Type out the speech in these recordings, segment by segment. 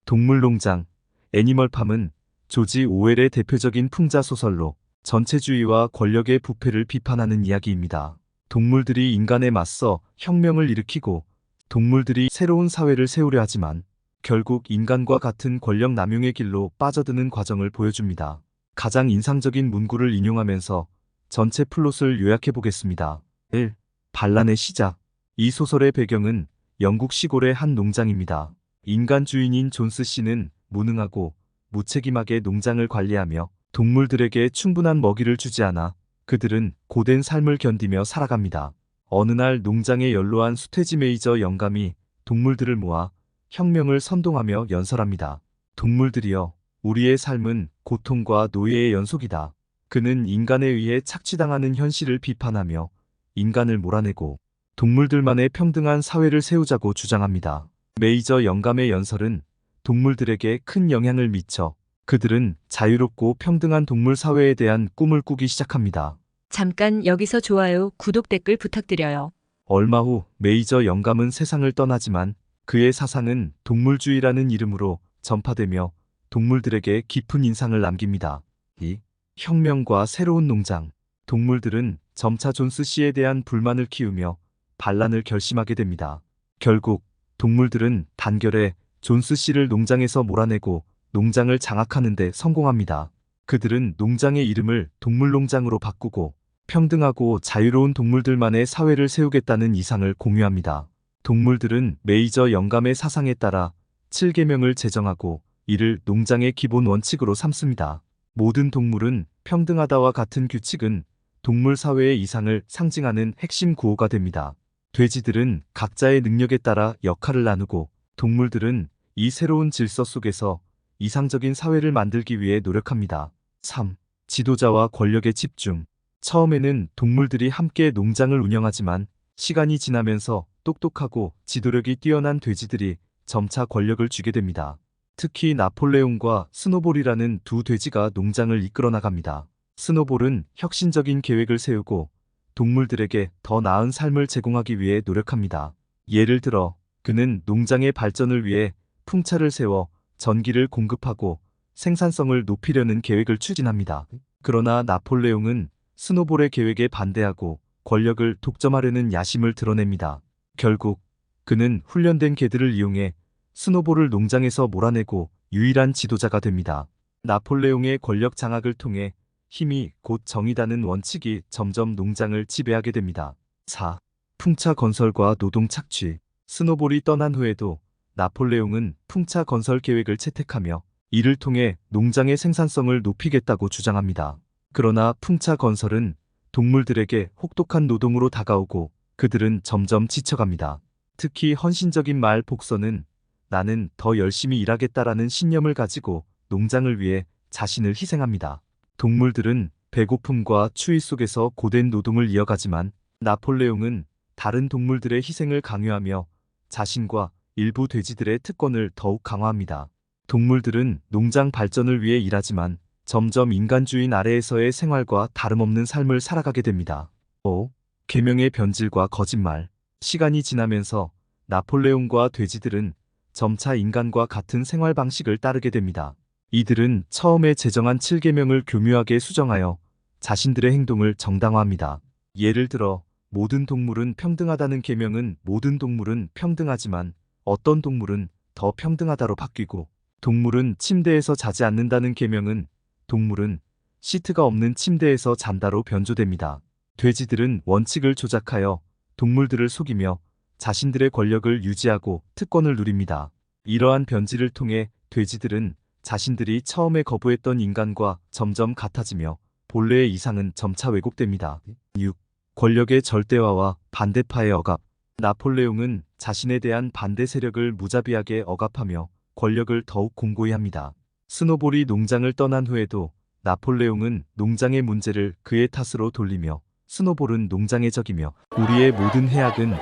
동물농장, 애니멀팜은 조지 오웰의 대표적인 풍자 소설로 전체주의와 권력의 부패를 비판하는 이야기입니다. 동물들이 인간에 맞서 혁명을 일으키고 동물들이 새로운 사회를 세우려 하지만 결국 인간과 같은 권력 남용의 길로 빠져드는 과정을 보여줍니다. 가장 인상적인 문구를 인용하면서 전체 플롯을 요약해 보겠습니다. 1. 반란의 시작. 이 소설의 배경은 영국 시골의 한 농장입니다. 인간 주인인 존스 씨는 무능하고 무책임하게 농장을 관리하며 동물들에게 충분한 먹이를 주지 않아 그들은 고된 삶을 견디며 살아갑니다. 어느 날 농장에 연로한 수태지 메이저 영감이 동물들을 모아 혁명을 선동하며 연설합니다. 동물들이여, 우리의 삶은 고통과 노예의 연속이다. 그는 인간에 의해 착취당하는 현실을 비판하며 인간을 몰아내고 동물들만의 평등한 사회를 세우자고 주장합니다. 메이저 영감의 연설은 동물들에게 큰 영향을 미쳐 그들은 자유롭고 평등한 동물 사회에 대한 꿈을 꾸기 시작합니다. 잠깐 여기서 좋아요, 구독, 댓글 부탁드려요. 얼마 후 메이저 영감은 세상을 떠나지만 그의 사상은 동물주의라는 이름으로 전파되며 동물들에게 깊은 인상을 남깁니다. 2. 혁명과 새로운 농장. 동물들은 점차 존스 씨에 대한 불만을 키우며 반란을 결심하게 됩니다. 결국 동물들은 단결에 존스 씨를 농장에서 몰아내고 농장을 장악하는 데 성공합니다. 그들은 농장의 이름을 동물농장으로 바꾸고 평등하고 자유로운 동물들만의 사회를 세우겠다는 이상을 공유합니다. 동물들은 메이저 영감의 사상에 따라 7계명을 제정하고 이를 농장의 기본 원칙으로 삼습니다. 모든 동물은 평등하다와 같은 규칙은 동물 사회의 이상을 상징하는 핵심 구호가 됩니다. 돼지들은 각자의 능력에 따라 역할을 나누고 동물들은 이 새로운 질서 속에서 이상적인 사회를 만들기 위해 노력합니다. 3. 지도자와 권력의 집중. 처음에는 동물들이 함께 농장을 운영하지만 시간이 지나면서 똑똑하고 지도력이 뛰어난 돼지들이 점차 권력을 쥐게 됩니다. 특히 나폴레옹과 스노볼이라는 두 돼지가 농장을 이끌어 나갑니다. 스노볼은 혁신적인 계획을 세우고 동물들에게 더 나은 삶을 제공하기 위해 노력합니다. 예를 들어 그는 농장의 발전을 위해 풍차를 세워 전기를 공급하고 생산성을 높이려는 계획을 추진합니다. 그러나 나폴레옹은 스노볼의 계획에 반대하고 권력을 독점하려는 야심을 드러냅니다. 결국 그는 훈련된 개들을 이용해 스노볼을 농장에서 몰아내고 유일한 지도자가 됩니다. 나폴레옹의 권력 장악을 통해 힘이 곧 정의다는 원칙이 점점 농장을 지배하게 됩니다. 4. 풍차 건설과 노동 착취. 스노볼이 떠난 후에도 나폴레옹은 풍차 건설 계획을 채택하며 이를 통해 농장의 생산성을 높이겠다고 주장합니다. 그러나 풍차 건설은 동물들에게 혹독한 노동으로 다가오고 그들은 점점 지쳐갑니다. 특히 헌신적인 말 복선은 나는 더 열심히 일하겠다라는 신념을 가지고 농장을 위해 자신을 희생합니다. 동물들은 배고픔과 추위 속에서 고된 노동을 이어가지만 나폴레옹은 다른 동물들의 희생을 강요하며 자신과 일부 돼지들의 특권을 더욱 강화합니다. 동물들은 농장 발전을 위해 일하지만 점점 인간주인 아래에서의 생활과 다름없는 삶을 살아가게 됩니다. 5. 계명의 변질과 거짓말. 시간이 지나면서 나폴레옹과 돼지들은 점차 인간과 같은 생활 방식을 따르게 됩니다. 이들은 처음에 제정한 7계명을 교묘하게 수정하여 자신들의 행동을 정당화합니다. 예를 들어 모든 동물은 평등하다는 계명은 모든 동물은 평등하지만 어떤 동물은 더 평등하다로 바뀌고 동물은 침대에서 자지 않는다는 계명은 동물은 시트가 없는 침대에서 잔다로 변조됩니다. 돼지들은 원칙을 조작하여 동물들을 속이며 자신들의 권력을 유지하고 특권을 누립니다. 이러한 변질을 통해 돼지들은 자신들이 처음에 거부했던 인간과 점점 같아지며 본래의 이상은 점차 왜곡됩니다. 6. 권력의 절대화와 반대파의 억압. 나폴레옹은 자신에 대한 반대 세력을 무자비하게 억압하며 권력을 더욱 공고히 합니다. 스노볼이 농장을 떠난 후에도 나폴레옹은 농장의 문제를 그의 탓으로 돌리며 스노볼은 농장의 적이며 우리의 모든 해악은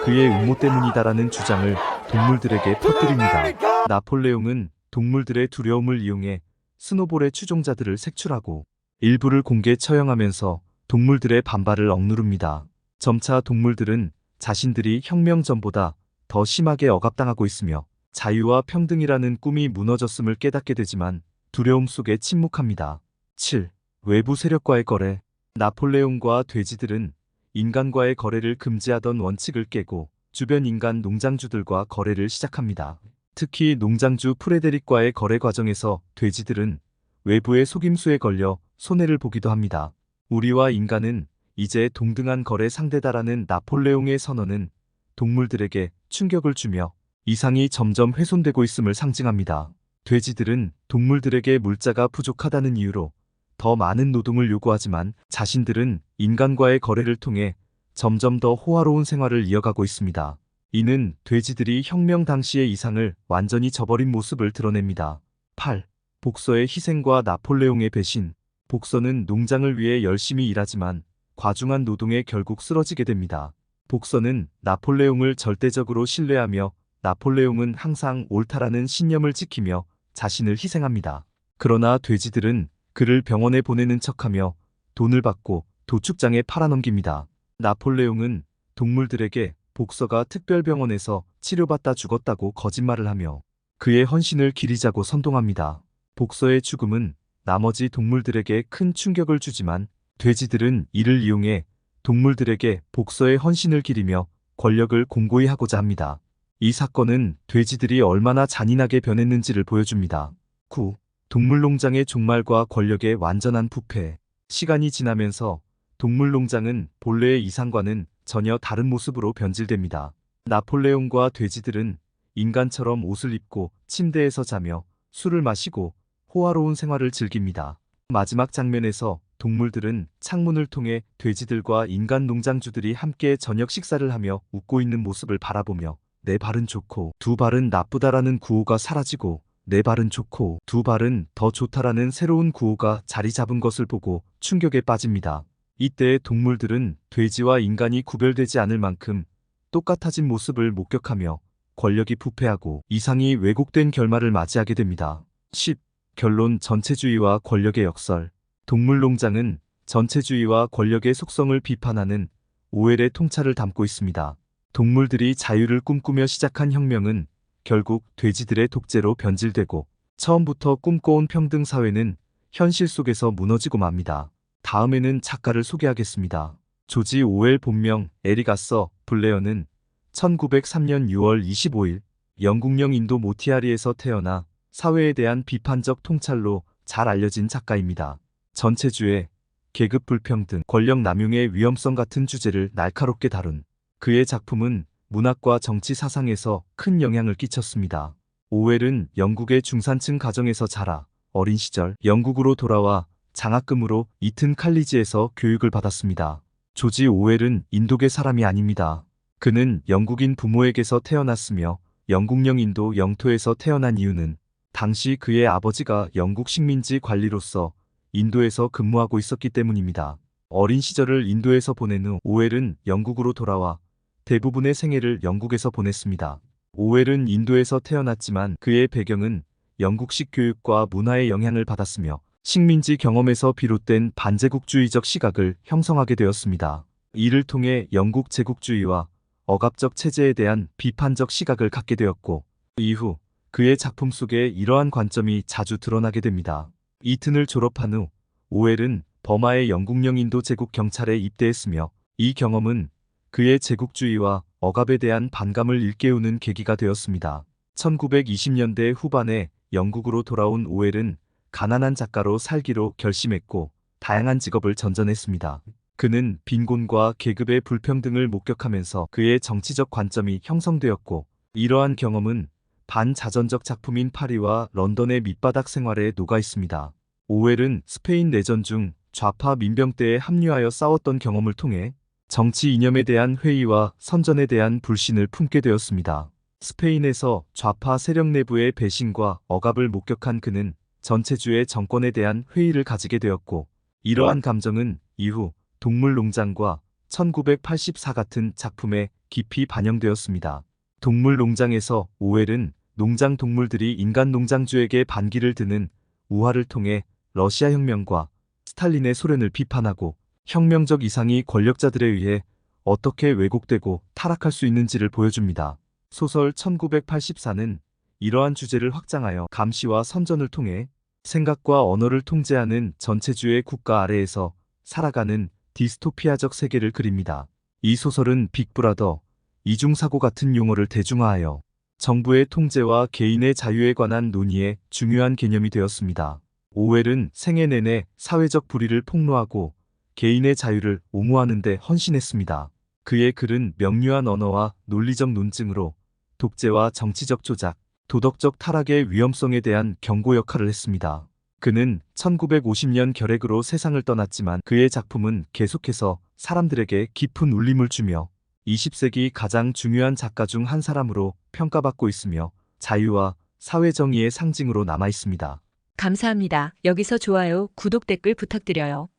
그의 음모 때문이다라는 주장을 동물들에게 퍼뜨립니다. 나폴레옹은 동물들의 두려움을 이용해 스노볼의 추종자들을 색출하고 일부를 공개 처형하면서 동물들의 반발을 억누릅니다. 점차 동물들은 자신들이 혁명 전보다 더 심하게 억압당하고 있으며 자유와 평등이라는 꿈이 무너졌음을 깨닫게 되지만 두려움 속에 침묵합니다. 7. 외부 세력과의 거래. 나폴레옹과 돼지들은 인간과의 거래를 금지하던 원칙을 깨고 주변 인간 농장주들과 거래를 시작합니다. 특히 농장주 프레데릭과의 거래 과정에서 돼지들은 외부의 속임수에 걸려 손해를 보기도 합니다. 우리와 인간은 이제 동등한 거래 상대다라는 나폴레옹의 선언은 동물들에게 충격을 주며 이상이 점점 훼손되고 있음을 상징합니다. 돼지들은 동물들에게 물자가 부족하다는 이유로 더 많은 노동을 요구하지만 자신들은 인간과의 거래를 통해 점점 더 호화로운 생활을 이어가고 있습니다. 이는 돼지들이 혁명 당시의 이상을 완전히 저버린 모습을 드러냅니다. 8. 복서의 희생과 나폴레옹의 배신. 복서는 농장을 위해 열심히 일하지만 과중한 노동에 결국 쓰러지게 됩니다. 복서는 나폴레옹을 절대적으로 신뢰하며 나폴레옹은 항상 옳다라는 신념을 지키며 자신을 희생합니다. 그러나 돼지들은 그를 병원에 보내는 척하며 돈을 받고 도축장에 팔아넘깁니다. 나폴레옹은 동물들에게 복서가 특별병원에서 치료받다 죽었다고 거짓말을 하며 그의 헌신을 기리자고 선동합니다. 복서의 죽음은 나머지 동물들에게 큰 충격을 주지만 돼지들은 이를 이용해 동물들에게 복서의 헌신을 기리며 권력을 공고히 하고자 합니다. 이 사건은 돼지들이 얼마나 잔인하게 변했는지를 보여줍니다. 9. 동물농장의 종말과 권력의 완전한 부패. 시간이 지나면서 동물농장은 본래의 이상과는 전혀 다른 모습으로 변질됩니다. 나폴레옹과 돼지들은 인간처럼 옷을 입고 침대에서 자며 술을 마시고 호화로운 생활을 즐깁니다. 마지막 장면에서 동물들은 창문을 통해 돼지들과 인간 농장주들이 함께 저녁 식사를 하며 웃고 있는 모습을 바라보며 내 발은 좋고 두 발은 나쁘다라는 구호가 사라지고 내 발은 좋고 두 발은 더 좋다라는 새로운 구호가 자리 잡은 것을 보고 충격에 빠집니다. 이때 동물들은 돼지와 인간이 구별되지 않을 만큼 똑같아진 모습을 목격하며 권력이 부패하고 이상이 왜곡된 결말을 맞이하게 됩니다. 10. 결론. 전체주의와 권력의 역설. 동물농장은 전체주의와 권력의 속성을 비판하는 오웰의 통찰을 담고 있습니다. 동물들이 자유를 꿈꾸며 시작한 혁명은 결국 돼지들의 독재로 변질되고 처음부터 꿈꿔온 평등 사회는 현실 속에서 무너지고 맙니다. 다음에는 작가를 소개하겠습니다. 조지 오웰. 본명 에릭 아서 블레어는 1903년 6월 25일 영국령 인도 모티아리에서 태어나 사회에 대한 비판적 통찰로 잘 알려진 작가입니다. 전체주의, 계급 불평등, 권력 남용의 위험성 같은 주제를 날카롭게 다룬 그의 작품은 문학과 정치 사상에서 큰 영향을 끼쳤습니다. 오웰은 영국의 중산층 가정에서 자라 어린 시절 영국으로 돌아와 장학금으로 이튼 칼리지에서 교육을 받았습니다. 조지 오웰은 인도계 사람이 아닙니다. 그는 영국인 부모에게서 태어났으며 영국령 인도 영토에서 태어난 이유는 당시 그의 아버지가 영국 식민지 관리로서 인도에서 근무하고 있었기 때문입니다. 어린 시절을 인도에서 보낸 후 오웰은 영국으로 돌아와 대부분의 생애를 영국에서 보냈습니다. 오웰은 인도에서 태어났지만 그의 배경은 영국식 교육과 문화의 영향을 받았으며 식민지 경험에서 비롯된 반제국주의적 시각을 형성하게 되었습니다. 이를 통해 영국 제국주의와 억압적 체제에 대한 비판적 시각을 갖게 되었고 이후 그의 작품 속에 이러한 관점이 자주 드러나게 됩니다. 이튼을 졸업한 후 오웰은 버마의 영국령 인도 제국 경찰에 입대했으며 이 경험은 그의 제국주의와 억압에 대한 반감을 일깨우는 계기가 되었습니다. 1920년대 후반에 영국으로 돌아온 오웰은 가난한 작가로 살기로 결심했고 다양한 직업을 전전했습니다. 그는 빈곤과 계급의 불평등을 목격하면서 그의 정치적 관점이 형성되었고 이러한 경험은 반자전적 작품인 파리와 런던의 밑바닥 생활에 녹아 있습니다. 오웰은 스페인 내전 중 좌파 민병대에 합류하여 싸웠던 경험을 통해 정치 이념에 대한 회의와 선전에 대한 불신을 품게 되었습니다. 스페인에서 좌파 세력 내부의 배신과 억압을 목격한 그는 전체주의 정권에 대한 회의를 가지게 되었고 이러한 감정은 이후 동물농장과 1984 같은 작품에 깊이 반영되었습니다. 동물농장에서 오웰은 농장 동물들이 인간 농장주에게 반기를 드는 우화를 통해 러시아 혁명과 스탈린의 소련을 비판하고 혁명적 이상이 권력자들에 의해 어떻게 왜곡되고 타락할 수 있는지를 보여줍니다. 소설 1984는 이러한 주제를 확장하여 감시와 선전을 통해 생각과 언어를 통제하는 전체주의 국가 아래에서 살아가는 디스토피아적 세계를 그립니다. 이 소설은 빅브라더, 이중사고 같은 용어를 대중화하여 정부의 통제와 개인의 자유에 관한 논의에 중요한 개념이 되었습니다. 오웰은 생애 내내 사회적 불의를 폭로하고 개인의 자유를 옹호하는 데 헌신했습니다. 그의 글은 명료한 언어와 논리적 논증으로 독재와 정치적 조작, 도덕적 타락의 위험성에 대한 경고 역할을 했습니다. 그는 1950년 결핵으로 세상을 떠났지만 그의 작품은 계속해서 사람들에게 깊은 울림을 주며 20세기 가장 중요한 작가 중 한 사람으로 평가받고 있으며 자유와 사회 정의의 상징으로 남아 있습니다. 감사합니다. 여기서 좋아요, 구독, 댓글 부탁드려요.